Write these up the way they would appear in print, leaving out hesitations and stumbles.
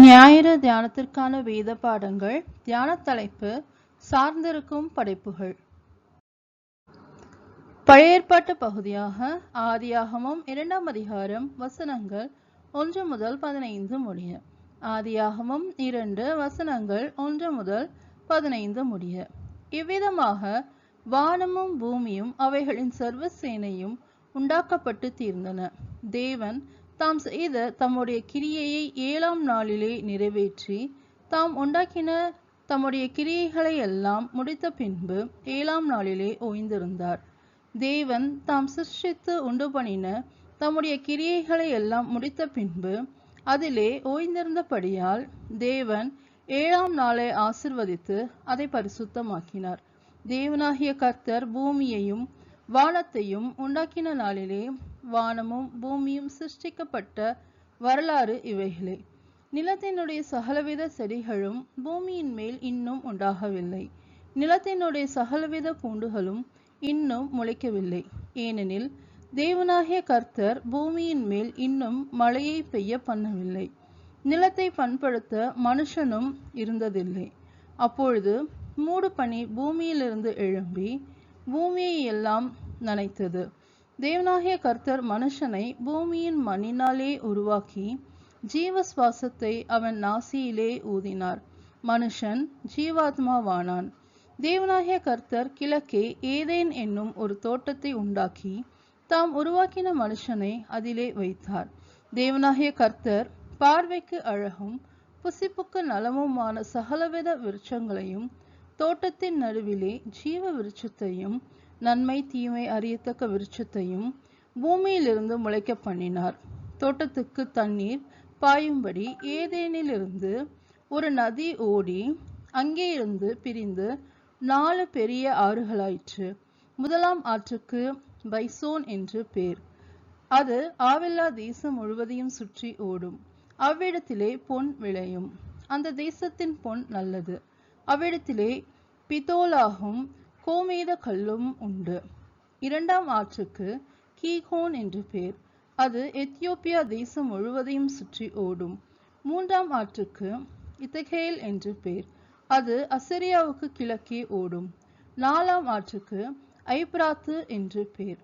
ஞாயிறு தியானத்திற்கான வேத பாடங்கள். தியான தலைப்பு: சார்ந்திருக்கும் படைப்புகள். பழைய ஏற்பாட்டு பகுதியாக ஆதியாகமம் 2ஆம் அதிகாரம் வசனங்கள் 1 முதல் 15 முடிய. ஆதியாகமம் 2 வசனங்கள் 1 முதல் 15 முடிய. இவ்விதமாக வானமும் பூமியும் அவைகளின் சர்வ சேனையும் உண்டாக்கப்பட்டு தீர்ந்தன. தேவன் தாம் செய்த தம்முடைய கிரியையை 7ஆம் நாளிலே நிறைவேற்றி தாம் உண்டாக்கின தம்முடைய கிரியைகளை எல்லாம் முடித்த பின்பு 7ஆம் நாளிலே ஓய்ந்திருந்தார். தேவன் தாம் சிருஷ்டித்து உண்டு பண்ணின தம்முடைய கிரியைகளை எல்லாம் முடித்த பின்பு அதிலே ஓய்ந்திருந்தபடியால் தேவன் 7ஆம் நாளை ஆசிர்வதித்து அதை பரிசுத்தமாக்கினார். தேவனாகிய கர்த்தர் பூமியையும் வானத்தையும் உண்டாக்கின நாளிலே வானமும் பூமியும் சிருஷ்டிக்கப்பட்ட வரலாறு இவைகளே. நிலத்தினுடைய சகலவித செடிகளும் பூமியின் மேல் இன்னும் உண்டாகவில்லை. நிலத்தினுடைய சகலவித பூண்டுகளும் இன்னும் முளைக்கவில்லை. ஏனெனில் தேவனாகிய கர்த்தர் பூமியின் மேல் இன்னும் மழையை பெய்ய பண்ணவில்லை. நிலத்தை பண்படுத்த மனுஷனும் இருந்ததில்லை. அப்பொழுது மூடு பனி பூமியிலிருந்து எழும்பி பூமியை எல்லாம் நனைத்தது. தேவனாகிய கர்த்தர் மனுஷனை பூமியின் மண்ணினாலே உருவாக்கி ஜீவ சுவாசத்தை அவன் நாசியிலே ஊதினார். மனுஷன் ஜீவாத்மாவானான். தேவனாகிய கர்த்தர் கிழக்கே ஏதேன் என்னும் ஒரு தோட்டத்தை உண்டாக்கி தாம் உருவாக்கின மனுஷனை அதிலே வைத்தார். தேவனாகிய கர்த்தர் பார்வைக்கு அழகும் புசிப்புக்கு நலமுமான சகலவித விருட்சங்களையும் தோட்டத்தின் நடுவிலே ஜீவ விருட்சத்தையும் நன்மை தீமை அறியத்தக்க விருட்சத்தையும் பூமியிலிருந்து முளைக்க பண்ணினார். தோட்டத்துக்கு தண்ணீர் பாயும்படி ஏதேனிலிருந்து ஒரு நதி ஓடி அங்கே இருந்து பிரிந்து 4 பெரிய ஆறுகளாயிற்று. முதலாம் ஆற்றுக்கு பைசோன் என்று பேர். அது ஆவில்லா தேசம் முழுவதையும் சுற்றி ஓடும். அவ்விடத்திலே பொன் விளையும். அந்த தேசத்தின் பொன் நல்லது. அவ்விடத்திலே பித்தோலாகும் கோமேத கல்லும் உண்டு. 2ஆம் ஆற்றுக்கு கீகோன் என்று பேர். அது எத்தியோப்பியா தேசம் முழுவதையும் சுற்றி ஓடும். 3ஆம் ஆற்றுக்கு இத்தகேல் என்று பேர். அது அசிரியாவுக்கு கிழக்கே ஓடும். 4ஆம் ஆற்றுக்கு ஐப்ராத்து என்று பேர்.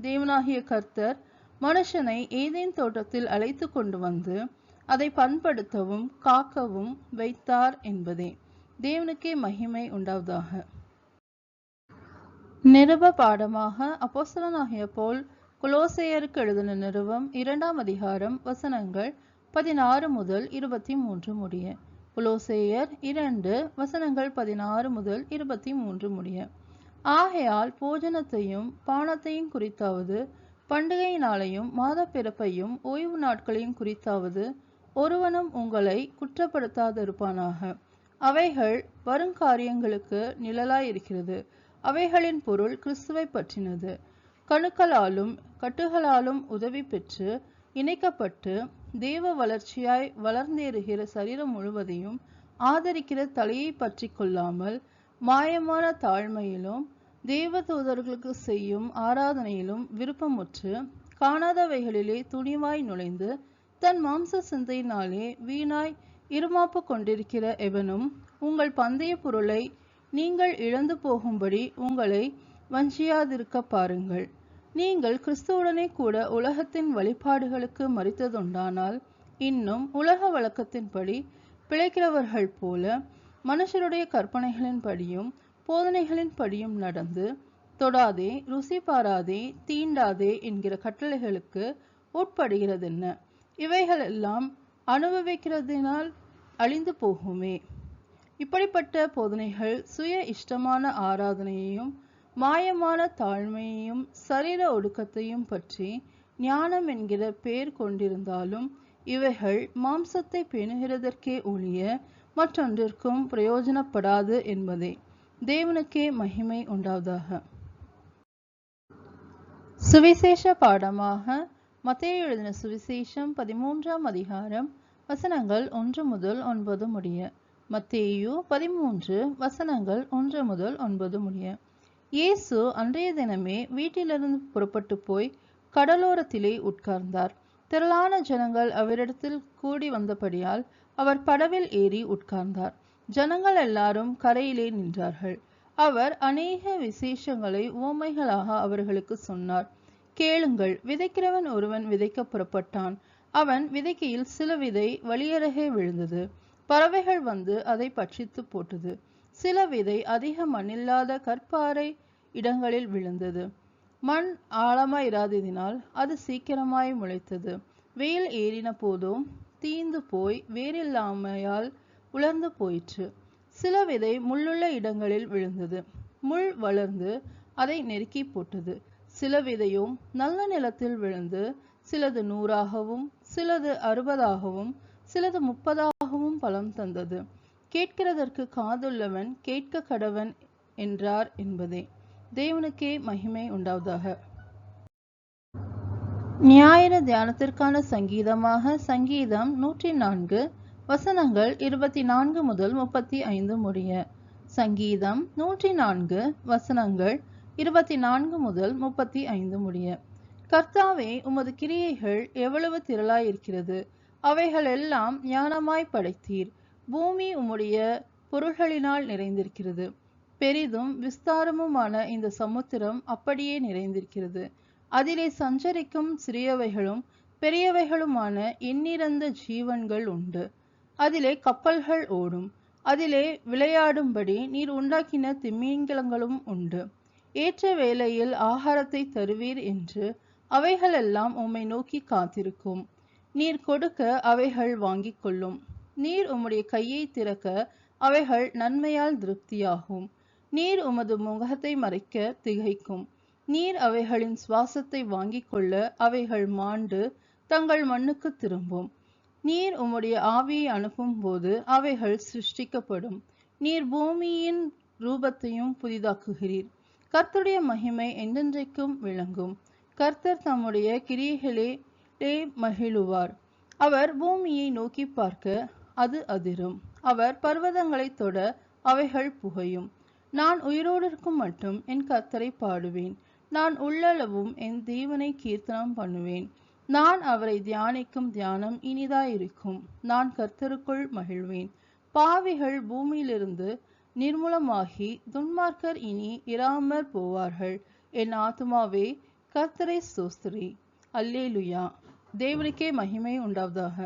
தேவனாகிய கர்த்தர் மனுஷனை ஏதேன் தோட்டத்தில் அழைத்து கொண்டு வந்து அதை பண்படுத்தவும் காக்கவும் வைத்தார் என்பதே. தேவனுக்கே மகிமை உண்டாவதாக. நிருப பாடமாக அப்போஸ்தலனாகிய பவுல் கொலோசையருக்கு எழுதின நிருபம் 2ஆம் அதிகாரம் வசனங்கள் 16 முதல் 23 முடிய. கொலோசையர் 2 வசனங்கள் 16 முதல் 23 முடிய. ஆகையால் போஜனத்தையும் பானத்தையும் குறித்தாவது பண்டிகை நாளையும் மாத பிறப்பையும் ஓய்வு நாட்களையும் குறித்தாவது ஒருவனும் உங்களை குற்றப்படுத்தாதிருப்பானாக. அவைகள் வருங்காரியங்களுக்கு நிழலாயிருக்கிறது. அவைகளின் பொருள் கிறிஸ்துவை பற்றினது. கணுக்களாலும் கட்டுகளாலும் உதவி பெற்று இணைக்கப்பட்டு தேவ வளர்ச்சியாய் வளர்ந்தேறுகிற சரீரம் முழுவதையும் ஆதரிக்கிற தலையை பற்றி கொள்ளாமல் மாயமான தாழ்மையிலும் தேவ தூதர்களுக்கு செய்யும் ஆராதனையிலும் விருப்பமுற்று காணாதவைகளிலே துணிவாய் நுழைந்து தன் மாம்ச சிந்தையினாலே வீணாய் இருமாப்பு கொண்டிருக்கிற எவனும் உங்கள் பந்தய பொருளை நீங்கள் இழந்து போகும்படி உங்களை வஞ்சியாதிருக்க பாருங்கள். நீங்கள் கிறிஸ்துவுடனே கூட உலகத்தின் வழிபாடுகளுக்கு மரித்ததுண்டானால் இன்னும் உலக வழக்கத்தின்படி பிழைக்கிறவர்கள் போல மனுஷருடைய கற்பனைகளின் படியும் போதனைகளின் படியும் நடந்து தொடாதே ருசி பாராதே தீண்டாதே என்கிற கட்டளைகளுக்கு உட்படுகிறதென்ன? இவைகளெல்லாம் அனுபவிக்கிறதினால் அழிந்து போகுமே. இப்படிப்பட்ட போதனைகள் சுய இஷ்டமான ஆராதனையையும் மாயமான தாழ்மையையும் சரீர ஒடுக்கத்தையும் பற்றி ஞானம் என்கிற பேர் கொண்டிருந்தாலும் இவைகள் மாம்சத்தை பேணுகிறதற்கே ஒழிய மற்றொன்றிற்கும் பிரயோஜனப்படாது என்பதே. தேவனுக்கே மகிமை உண்டாவதாக. சுவிசேஷ பாடமாக மத்தேயு எழுதின சுவிசேஷம் 13ஆம் அதிகாரம் வசனங்கள் 1 முதல் 9 முடிய. மத்தேயு 13 வசனங்கள் 1 முதல் 9 முடிய. இயேசு அன்றைய தினமே வீட்டிலிருந்து புறப்பட்டு போய் கடலோரத்திலே உட்கார்ந்தார். திரளான ஜனங்கள் அவரிடத்தில் கூடி வந்தபடியால் அவர் படவில் ஏறி உட்கார்ந்தார். ஜனங்கள் எல்லாரும் கரையிலே நின்றார்கள். அவர் அநேக விசேஷங்களை உவமைகளாக அவர்களுக்கு சொன்னார். கேளுங்கள், விதைக்கிறவன் ஒருவன் விதைக்க புறப்பட்டான். அவன் விதைக்கையில் சில விதை வழியருகே விழுந்தது. பறவைகள் வந்து அதை பட்சித்து போட்டது. சில விதை அதிக மண்ணில்லாத கற்பாறை இடங்களில் விழுந்தது. மண் ஆழமாயிராததினால் அது சீக்கிரமாய் முளைத்தது. வெயில் ஏறின போதும் தீந்து போய் வேறில்லாமையால் உலர்ந்து போயிற்று. சில விதை முள்ளுள்ள இடங்களில் விழுந்தது. முள் வளர்ந்து அதை நெருக்கி போட்டது. சில விதையும் நல்ல நிலத்தில் விழுந்து சிலது 100ஆகவும் சிலது 60ஆகவும் சிலது 30ஆகவும் பலம் தந்தது. கேட்கிறதற்கு காதுள்ளவன் கேட்க கடவன் என்றார் என்பதே. தேவனுக்கே மகிமை உண்டாவதாக. ஞாயிறு தியானத்திற்கான சங்கீதமாக சங்கீதம் 104 வசனங்கள் 24 முதல் 35 முடிய. சங்கீதம் 104 வசனங்கள் 24 முதல் 35 முடிய. கர்த்தாவே, உமது கிரியைகள் எவ்வளவு திரளாயிருக்கிறது! அவைகள் எல்லாம் ஞானமாய் படைத்தீர். பூமி உம்முடைய பொருள்களினால் நிறைந்திருக்கிறது. பெரிதும் விஸ்தாரமுமான இந்த சமுத்திரம் அப்படியே நிறைந்திருக்கிறது. அதிலே சஞ்சரிக்கும் சிறியவைகளும் பெரியவைகளுமான எண்ணிறந்த ஜீவன்கள் உண்டு. அதிலே கப்பல்கள் ஓடும். அதிலே விளையாடும்படி நீர் உண்டாக்கின திமிங்கிலங்களும் உண்டு. ஏற்ற வேளையில் ஆகாரத்தை தருவீர் என்று அவைகளெல்லாம் உம்மை நோக்கி காத்திருக்கும். நீர் கொடுக்க அவைகள் வாங்கிக் கொள்ளும். நீர் உம்முடைய கையை திறக்க அவைகள் நன்மையால் திருப்தியாகும். நீர் உமது முகத்தை மறைக்க திகைக்கும். நீர் அவைகளின் சுவாசத்தை வாங்கிக் கொள்ள அவைகள் மாண்டு தங்கள் மண்ணுக்கு திரும்பும். நீர் உம்முடைய ஆவியை அனுப்பும் போது அவைகள் சிருஷ்டிக்கப்படும். நீர் பூமியின் ரூபத்தையும் புதிதாக்குகிறீர். கர்த்தருடைய மகிமை என்றென்றைக்கும் விளங்கும். கர்த்தர் தம்முடைய கிரியைகளே மகிழுவார். அவர் பூமியை நோக்கி பார்க்க அது அதிரும். அவர் பர்வதங்களை தொட அவைகள் புகையும். நான் உயிரோடு இருக்கும் மட்டும் என் கர்த்தரை பாடுவேன். நான் உள்ளளவும் என் தேவனை கீர்த்தனம் பண்ணுவேன். நான் அவரை தியானிக்கும் தியானம் இனிதாயிருக்கும். நான் கர்த்தருக்குள் மகிழ்வேன். பாவிகள் பூமியிலிருந்து நிர்மூலமாகி துன்மார்க்கர் இனி இராமற் போவார்கள். என் ஆத்துமாவே கர்த்தரை ஸ்தோத்திரி. அல்லேலுயா. தேவனுக்கே மகிமை உண்டாவதாக.